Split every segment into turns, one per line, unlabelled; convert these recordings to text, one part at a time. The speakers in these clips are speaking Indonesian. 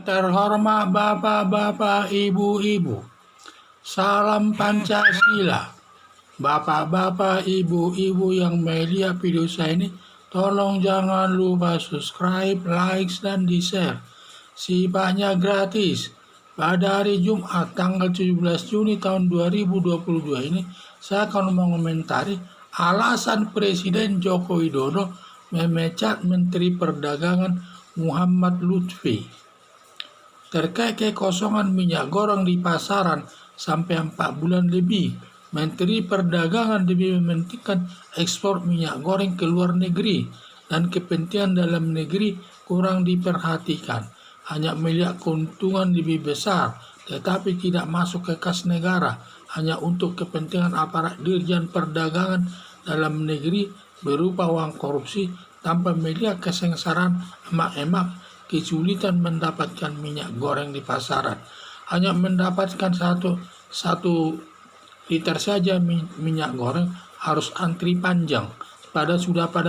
terhormat bapak-bapak, ibu-ibu, salam Pancasila. Bapak-bapak, ibu-ibu yang melihat video saya ini, tolong jangan lupa subscribe, like, dan di-share. Sifatnya gratis. Pada hari Jumat tanggal 17 Juni tahun 2022 ini, saya akan mengomentari alasan Presiden Joko Widodo memecat Menteri Perdagangan Muhammad Lutfi terkait kekosongan minyak goreng di pasaran sampai 4 bulan lebih. Menteri Perdagangan lebih mementingkan ekspor minyak goreng ke luar negeri dan kepentingan dalam negeri kurang diperhatikan. Hanya melihat keuntungan lebih besar tetapi tidak masuk ke kas negara, hanya untuk kepentingan aparat Dirjen Perdagangan dalam negeri berupa uang korupsi, tanpa melihat kesengsaraan emak-emak kesulitan mendapatkan minyak goreng di pasaran. Hanya mendapatkan satu liter saja minyak goreng harus antri panjang. Pada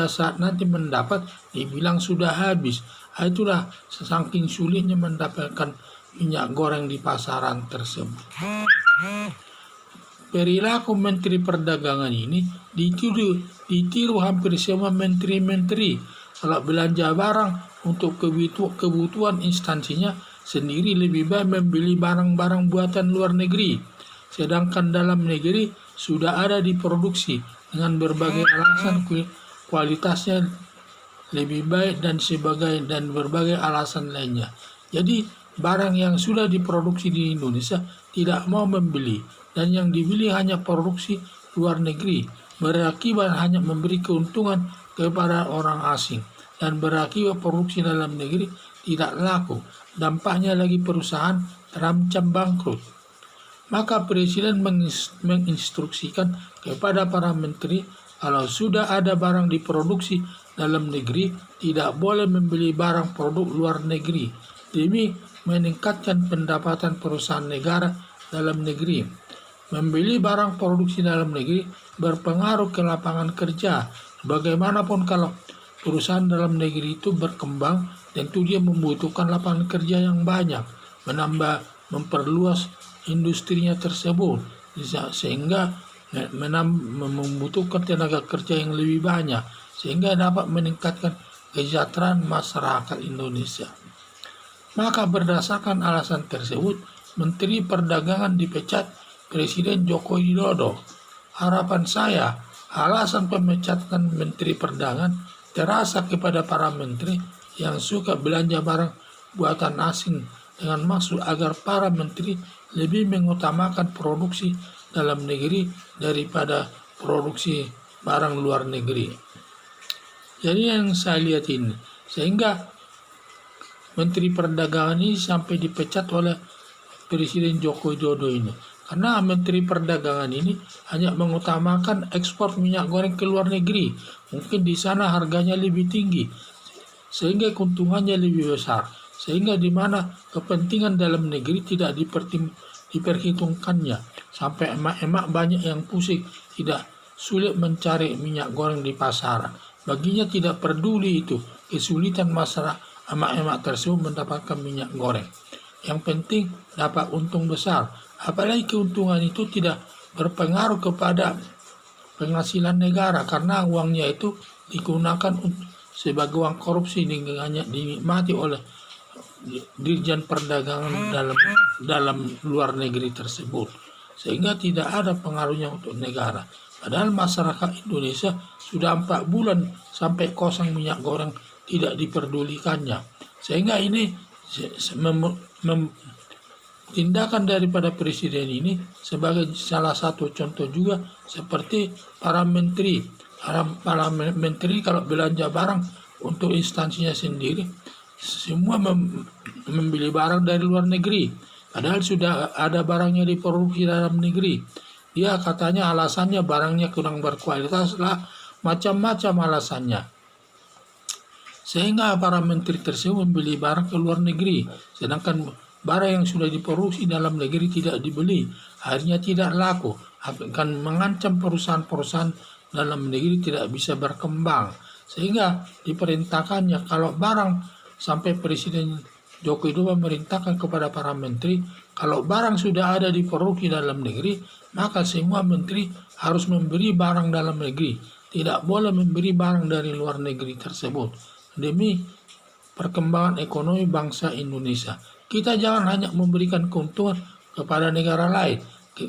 saat nanti mendapat dibilang sudah habis. Itulah saking sulitnya mendapatkan minyak goreng di pasaran tersebut. Perilaku Menteri Perdagangan ini ditiru hampir semua menteri-menteri. Kalau belanja barang untuk kebutuhan instansinya sendiri, lebih baik membeli barang-barang buatan luar negeri. Sedangkan dalam negeri sudah ada diproduksi dengan berbagai alasan, kualitasnya lebih baik dan berbagai alasan lainnya. Jadi barang yang sudah diproduksi di Indonesia tidak mau membeli, dan yang dibeli hanya produksi luar negeri, berakibat hanya memberi keuntungan kepada orang asing dan berakibat produksi dalam negeri tidak laku. Dampaknya lagi perusahaan terancam bangkrut. Maka Presiden menginstruksikan kepada para menteri, kalau sudah ada barang diproduksi dalam negeri, tidak boleh membeli barang produk luar negeri demi meningkatkan pendapatan perusahaan negara dalam negeri. Membeli barang produksi dalam negeri berpengaruh ke lapangan kerja. Bagaimanapun kalau perusahaan dalam negeri itu berkembang, tentu dia membutuhkan lapangan kerja yang banyak, memperluas industrinya tersebut, sehingga membutuhkan tenaga kerja yang lebih banyak, sehingga dapat meningkatkan kesejahteraan masyarakat Indonesia. Maka berdasarkan alasan tersebut, Menteri Perdagangan dipecat Presiden Joko Widodo. Harapan saya, alasan pemecatan Menteri Perdagangan terasa kepada para menteri yang suka belanja barang buatan asing dengan maksud agar para menteri lebih mengutamakan produksi dalam negeri daripada produksi barang luar negeri. Jadi yang saya lihat ini, sehingga Menteri Perdagangan ini sampai dipecat oleh Presiden Joko Widodo ini. Karena Menteri Perdagangan ini hanya mengutamakan ekspor minyak goreng ke luar negeri. Mungkin di sana harganya lebih tinggi, sehingga keuntungannya lebih besar. Sehingga di mana kepentingan dalam negeri tidak diperhitungkannya. Sampai emak-emak banyak yang pusing, tidak sulit mencari minyak goreng di pasaran. Baginya tidak peduli itu, kesulitan masyarakat emak-emak tersebut mendapatkan minyak goreng. Yang penting dapat untung besar. Apalagi keuntungan itu tidak berpengaruh kepada penghasilan negara, karena uangnya itu digunakan sebagai uang korupsi yang hanya dinikmati oleh Dirjen Perdagangan dalam luar negeri tersebut, sehingga tidak ada pengaruhnya untuk negara. Padahal masyarakat Indonesia sudah 4 bulan sampai kosong minyak goreng tidak diperdulikannya, sehingga ini tindakan daripada Presiden ini sebagai salah satu contoh juga, seperti para menteri kalau belanja barang untuk instansinya sendiri, semua membeli barang dari luar negeri, padahal sudah ada barangnya diproduksi dalam negeri. Dia katanya alasannya barangnya kurang berkualitas lah, macam-macam alasannya. Sehingga para menteri tersebut membeli barang ke luar negeri, sedangkan barang yang sudah diproduksi dalam negeri tidak dibeli, akhirnya tidak laku, akan mengancam perusahaan-perusahaan dalam negeri tidak bisa berkembang. Sehingga diperintahkannya kalau barang sampai Presiden Jokowi itu memerintahkan kepada para menteri, kalau barang sudah ada di produksi dalam negeri, maka semua menteri harus memberi barang dalam negeri. Tidak boleh memberi barang dari luar negeri tersebut. Demi perkembangan ekonomi bangsa Indonesia. Kita jangan hanya memberikan keuntungan kepada negara lain.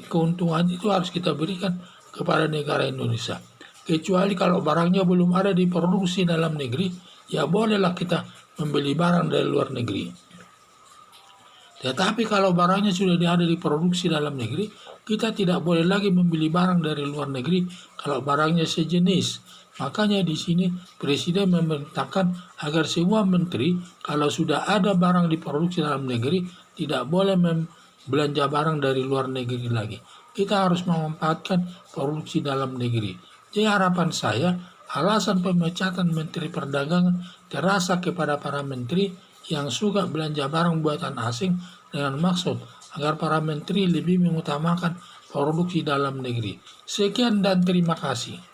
Keuntungan itu harus kita berikan kepada negara Indonesia. Kecuali kalau barangnya belum ada diproduksi dalam negeri, ya bolehlah kita membeli barang dari luar negeri. Tetapi kalau barangnya sudah ada diproduksi dalam negeri, kita tidak boleh lagi membeli barang dari luar negeri kalau barangnya sejenis. Makanya di sini Presiden memerintahkan agar semua menteri kalau sudah ada barang diproduksi dalam negeri tidak boleh belanja barang dari luar negeri lagi. Kita harus memanfaatkan produksi dalam negeri. Jadi harapan saya, alasan pemecatan Menteri Perdagangan terasa kepada para menteri yang suka belanja barang buatan asing dengan maksud agar para menteri lebih mengutamakan produksi dalam negeri. Sekian dan terima kasih.